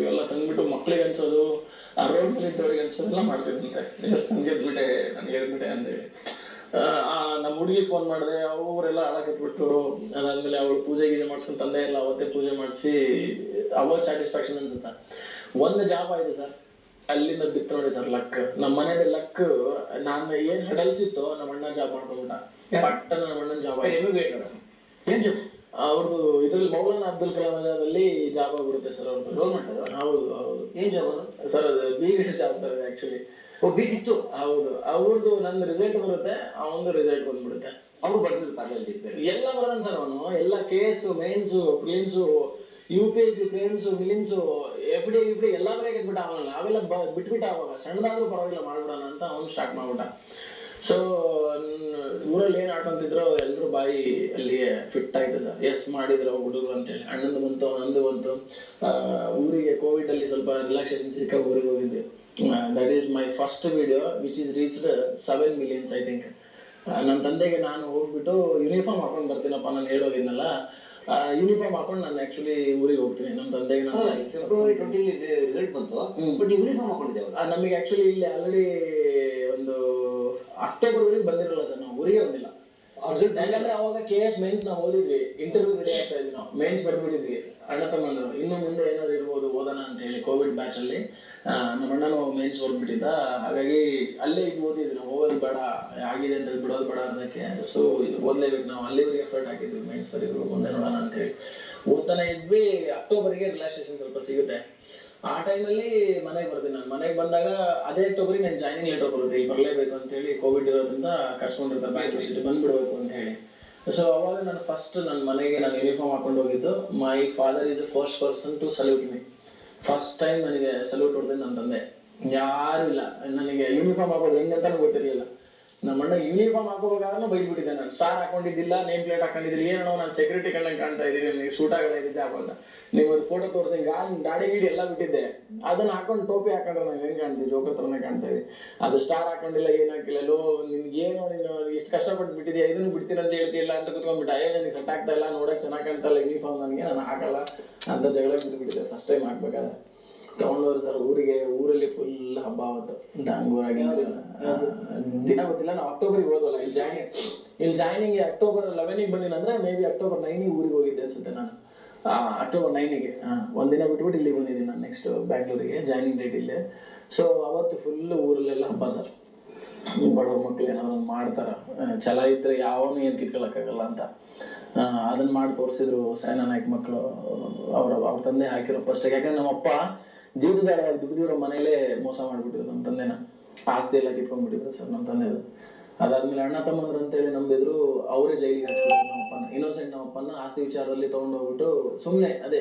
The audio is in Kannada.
ಇವೆಲ್ಲ ತಂದ್ಬಿಟ್ಟು ಮಕ್ಳಿಗೆ ಅನ್ಸೋದು, ಆ ರೋಡ್ ಮೇಲೆ ಇದ್ದವ್ರಿಗೆ ಅನ್ಸೋದು ಎಲ್ಲ ಮಾಡ್ತಿದ್ದಂತೆ. ಜಸ್ಟ್ ನನಗೆ ಗೆದ್ಬಿಟ್ಟೆ ಅಂತೇಳಿ. ನಮ್ಮ ಹುಡುಗಿ ಫೋನ್ ಮಾಡಿದೆ, ಅವರೆಲ್ಲ ಅಳಕತ್ಬಿಟ್ಟು. ಅದಾದ್ಮೇಲೆ ಅವಳು ಪೂಜೆ ಗೀಜೆ ಮಾಡಿಸ್ಕೊಂಡು ತಂದೆ ಎಲ್ಲ ಅವತ್ತೇ ಪೂಜೆ ಮಾಡಿಸಿ ಅವಾಗ ಸ್ಯಾಟಿಸ್ಫ್ಯಾಕ್ಷನ್ ಅನ್ಸುತ್ತೆ. ಒಂದು ಜಾಬ್ ಆಯ್ತು ಸರ್, ಅಲ್ಲಿಂದ ಬಿತ್ತು ನೋಡಿ ಸರ್ ಲಕ್. ನಮ್ಮ ಮನೇದ ಲಕ್, ನಾನು ಏನ್ ಹಡಲ್ಸಿತ್ತು ನಮ್ಮ ಅಣ್ಣ ಜಾಬ್ ಮಾಡ್ಕೊಂಡ್ಬಿಟ್ಟ. ಪಟ್ಟನ ನಮ್ಮ ಅಣ್ಣನ ಜಾಬ್ ಆಯ್ತು. ಏನ್ ಜಾಬ್? ಅವ್ರದ್ದು ಇದ್ರಲ್ಲಿ ಮೌಲಾನಾ ಅಬ್ದುಲ್ ಕಲಾಂ ಆಜಾದಲ್ಲಿ ಜಾಬ್ ಆಗ್ಬಿಡುತ್ತೆ ಸರ್ ಅವ್ರದ್ದು. ಗೌರ್ಮೆಂಟ್? ಹೌದು ಹೌದು. ಏನ್ ಜಾಬ್ ಸರ್? ಅದು ಬೀಗ ಜಾಬ್ ಸರ್ ಆಕ್ಚುಲಿ. ಬಿ ಸಿಕ್ತು? ಹೌದು. ಅವ್ರದ್ದು ನನ್ನ ರಿಸಲ್ಟ್ ಬರುತ್ತೆ, ಅವನದು ರಿಸಲ್ಟ್ ಬಂದ್ಬಿಡುತ್ತೆ. ಅವ್ರು ಬರ್ದಿದ್ರು ಪಾರ್ಲರ್ ಎಲ್ಲ ಬರ್ದಾನ ಸರ್ ಅವನು. ಎಲ್ಲ case, mains, prelims, UPSC prelims, ಮಿಲಿಮ್ಸು, FD ಎಲ್ಲ ಬರೆಯಕ್ಕೆ ಬಿಟ್ಟ. ಅವನಲ್ಲ ಅವೆಲ್ಲ ಬಿಟ್ಬಿಟ್ಟ. ಅವಾಗ ಸಣ್ಣದಾದ್ರೂ ಪರವಾಗಿಲ್ಲ ಮಾಡ್ಬಿಡೋಣ ಅಂತ ಅವನು ಸ್ಟಾರ್ಟ್ ಮಾಡ್ಬಿಟ್ಟ. ಸೊ ಊರಲ್ಲಿ ಏನ್ ಆಡ್ಕೊಂತಿದ್ರು ಎಲ್ಲರೂ ಬಾಯಿ ಅಲ್ಲಿಗೆ ಫಿಟ್ ಆಯ್ತು ಸರ್. ಎಸ್ ಮಾಡಿದ್ರು ಹುಡುಗರು ಅಂತೇಳಿ. ಅಣ್ಣಂದು ಬಂತು, ನಂದು ಬಂತು. ಊರಿಗೆ ಕೋವಿಡ್ ಅಲ್ಲಿ ಸ್ವಲ್ಪ ರಿಲ್ಯಾಕ್ಸೇಷನ್ ಸಿಕ್ಕ ಊರಿಗೆ ಹೋಗಿದ್ದೆ. That is my first video which is reached 7 million I think. ನನ್ನ ತಂದೆಗೆ ನಾನು ಹೋಗ್ಬಿಟ್ಟು ಯೂನಿಫಾರ್ಮ್ ಹಾಕೊಂಡು ಬರ್ತೀನಪ್ಪ, ನಾನು ಹೇಳೋಗಿದ್ನಲ್ಲ, ಯೂನಿಫಾರ್ಮ್ ಹಾಕೊಂಡು ನಾನು ಆಕ್ಚುಲಿ ಊರಿಗೆ ಹೋಗ್ತೀನಿ. ನಮ್ಮ ತಂದೆಗೆ ಫೆಬ್ರವರಿ 20 ರಿಸಲ್ಟ್ ಬಂತು, ಬಟ್ ಯೂನಿಫಾರ್ಮ್ ಹಾಕೊಂಡಿದ್ದೇವೆ. ನಮಗೆ ಆಕ್ಚುಲಿ ಇಲ್ಲಿ ಆಲ್ರೆಡಿ ಒಂದು ಅಕ್ಟೋಬರ್ವರೆಗೆ ಬಂದಿರಲ್ಲ ಸರ್, ನಾವು ಊರಿಗೆ ಬಂದಿಲ್ಲ. ಯಾಕಂದ್ರೆ ಅವಾಗ KS ಮೇನ್ಸ್ ನಾವು ಓದಿದ್ವಿ, ಇಂಟರ್ವ್ಯೂ ರೆಡಿ ಆಗ್ತಾ ಇದ್ವಿ, ನಾವು ಮೇನ್ಸ್ ಬರ್ಬಿಟ್ಟಿದ್ವಿ ಅಣ್ಣ ತಮ್ಮಂದ್ರು. ಇನ್ನು ಮುಂದೆ ಏನಾದ್ರು ಇರ್ಬೋದು ಓದೋಣ ಅಂತ ಹೇಳಿ. ಕೋವಿಡ್ ಬ್ಯಾಚ್ ಅಲ್ಲಿ ನಮ್ಮ ಅಣ್ಣನು ಮೇನ್ಸ್ ಓದ್ಬಿಟ್ಟಿದ್ದ. ಹಾಗಾಗಿ ಅಲ್ಲೇ ಇದು ಓದಿದ್ವಿ ನಾವು. ಹೋಗೋದು ಬೇಡ, ಆಗಿದೆ ಅಂತ ಹೇಳಿ ಬಿಡೋದು ಬೇಡ ಅದಕ್ಕೆ. ಸೊ ಓದ್ಲೇಬೇಕು ನಾವು. ಅಲ್ಲಿವರೆಗೆ ಎಫರ್ಟ್ ಹಾಕಿದ್ವಿ ಮೇನ್ಸ್ ವರೆಗೂ, ಮುಂದೆ ನೋಡೋಣ ಅಂತ ಹೇಳಿ ಓದ್ತಾನೆ ಇದ್ವಿ. ಅಕ್ಟೋಬರ್ಗೆ ರಿಲ್ಯಾಕ್ಸೇಷನ್ ಸ್ವಲ್ಪ ಸಿಗುತ್ತೆ. ಆ ಟೈಮಲ್ಲಿ ಮನೆಗೆ ಬರ್ತೀನಿ. ನಾನು ಮನೆಗೆ ಬಂದಾಗ ಅದೇ ಅಕ್ಟೋಬರಿಗೆ ನಾನು ಜಾಯ್ನಿಂಗ್ ಲೆಟರ್ ಬರುತ್ತೆ, ಇಲ್ಲಿ ಬರಲೇಬೇಕು ಅಂತ ಹೇಳಿ. ಕೋವಿಡ್ ಇರೋದ್ರಿಂದ ಕರ್ಸ್ಕೊಂಡಿರ್ತಾರೆ ಬ್ಯಾಂಕ್ ಬಂದ್ಬಿಡ್ಬೇಕು ಅಂತ ಹೇಳಿ. ಸೊ ಅವಾಗ ನಾನು ಫಸ್ಟ್ ನನ್ನ ಮನೆಗೆ ನಾನು ಯೂನಿಫಾರ್ಮ್ ಹಾಕೊಂಡು ಹೋಗಿದ್ದು. My father is the first person to salute me. First time ನನಗೆ ಸಲ್ಯೂಟ್ ಹೊಡೆದಿದ್ದು ನನ್ನ ತಂದೆ. ಯಾರು ಇಲ್ಲ, ನನಗೆ ಯೂನಿಫಾರ್ಮ್ ಹಾಕೋದು ಹೆಂಗಂತ ಗೊತ್ತಿರಲಿಲ್ಲ. ನಮ್ಮ ಅಣ್ಣ ಯೂನಿಫಾರ್ಮ್ ಹಾಕೋಬೇಕಾದ್ರೂ ಬೈದ್ಬಿಟ್ಟಿದ್ದೆ. ನಾನು ಸ್ಟಾರ್ ಹಾಕೊಂಡಿದ್ದಿಲ್ಲ, ನೇಮ್ ಪ್ಲೇಟ್ ಹಾಕೊಂಡಿದ್ದಿಲ್ಲ, ಏನೋ ನಾನು ಸೆಕ್ಯೂರಿಟಿ ಕಂಡಂಗೆ ಕಾಣ್ತಾ ಇದ್ದೀನಿ, ನನಗೆ ಸೂಟ್ ಆಗಲ್ಲ ಇದು ಜಾಬ್ ಅಂತ. ನೀವು ಅದು ಫೋಟೋ ತೋರಿಸಿ ಗಾಡಿ ಗೀಡಿ ಎಲ್ಲ ಬಿಟ್ಟಿದ್ದೆ. ಅದನ್ನ ಹಾಕೊಂಡು ಟೋಪಿ ಹಾಕೊಂಡ್ರೆ ನಾವು ಹೆಂಗೆ ಕಾಣ್ತೀವಿ, ಜೋಕರ್ ಥರನೇ ಕಾಣ್ತಾ ಇದ್ವಿ. ಅದು ಸ್ಟಾರ್ ಹಾಕೊಂಡಿಲ್ಲ, ಏನು ಹಾಕಿಲ್ಲ. ಲೋ ನಿನ್ಗೆ ಏನೋ ನೀನು ಇಷ್ಟು ಕಷ್ಟಪಟ್ಟು ಬಿಟ್ಟಿದ್ಯಾ, ಇದನ್ನು ಬಿಡ್ತೀನಿ ಅಂತ ಹೇಳ್ತಿಲ್ಲ ಅಂತ ಕುತ್ಕೊಂಡ್ಬಿಟ್ಟ. ನನಗೆ ಸೆಟ್ ಆಗ್ತಾ ಇಲ್ಲ, ನೋಡಕ್ಕೆ ಚೆನ್ನಾಗಿ ಕಾಣ್ತಲ್ಲ ಯೂನಿಫಾರ್ಮ್, ನನಗೆ ನಾನು ಹಾಕಲ್ಲ ಅಂತ ಜಗಳ ಬಿಟ್ಬಿಟ್ಟಿದ್ದೆ ಫಸ್ಟ್ ಟೈಮ್ ಹಾಕ್ಬೇಕಾದ್ರೆ. ತಗೊಂಡವ್ರು ಸರ್ ಊರಲ್ಲಿ ಫುಲ್ ಹಬ್ಬ ಆವತ್ತು. ಡಾಂಗೂರಾಗಿ ದಿನ ಗೊತ್ತಿಲ್ಲ. ನಾವು ಅಕ್ಟೋಬರ್ಗೆ ಹೋದ್ವಲ್ಲ, ಇಲ್ಲಿ ಜಾಯ್ನಿಂಗ್ ಅಕ್ಟೋಬರ್ 11ಗೆ ಬಂದಿನಂದ್ರೆ ಮೇ ಬಿ ಅಕ್ಟೋಬರ್ 9ಗೆ ಊರಿಗೆ ಹೋಗಿದ್ದೆ ಅನ್ಸುತ್ತೆ ನಾನು. ಅಕ್ಟೋಬರ್ 9ಗೆ ಒಂದಿನ ಬಿಟ್ಬಿಟ್ಟು ಇಲ್ಲಿಗೆ ಬಂದಿದ್ದೀನಿ ನಾನು. ನೆಕ್ಸ್ಟ್ ಬ್ಯಾಂಗ್ಳೂರಿಗೆ ಜಾಯ್ನಿಂಗ್ ಡೇಟ್ ಇಲ್ಲೇ. ಸೊ ಅವತ್ತು ಫುಲ್ ಊರಲ್ಲೆಲ್ಲ ಹಬ್ಬ ಸರ್. ಬಡವ್ರ ಮಕ್ಳು ಏನಾದ್ರು ಒಂದು ಮಾಡ್ತಾರ, ಛಲ ಇದ್ರೆ ಯಾವನು ಏನು ಕಿತ್ಕೊಳ್ಳೋಕ್ಕಾಗಲ್ಲ ಅಂತ ಅದನ್ನ ಮಾಡಿ ತೋರಿಸಿದ್ರು ಸೈನಾ ನಾಯ್ಕ್ ಮಕ್ಕಳು. ಅವ್ರ ತಂದೆ ಹಾಕಿರೋ ಫಸ್ಟ್. ಯಾಕಂದ್ರೆ ನಮ್ಮಪ್ಪ ಜೀವನದಾಗ ದುಡ್ದಿರೋ ಮನೇಲೇ ಮೋಸ ಮಾಡಿಬಿಟ್ಟಿದ್ರು ನಮ್ಮ ತಂದೆನ. ಆಸ್ತಿ ಎಲ್ಲ ಕಿತ್ಕೊಂಡ್ಬಿಟ್ಟಿದ್ರು ಸರ್ ನಮ್ಮ ತಂದೆದು. ಅದಾದ್ಮೇಲೆ ಅಣ್ಣ ತಮ್ಮಂದ್ರು ಅಂತೇಳಿ ನಂಬಿದ್ರು, ಅವರೇ ಜೈಲಿಗೆ ಹಾಕ್ಬಿಟ್ಟಿದ್ರು ನಮ್ಮಪ್ಪನ. ಇನ್ನೋಸೆಂಟ್ ನಮ್ಮಪ್ಪನ ಆಸ್ತಿ ವಿಚಾರದಲ್ಲಿ ತೊಗೊಂಡೋಗ್ಬಿಟ್ಟು ಸುಮ್ಮನೆ ಅದೇ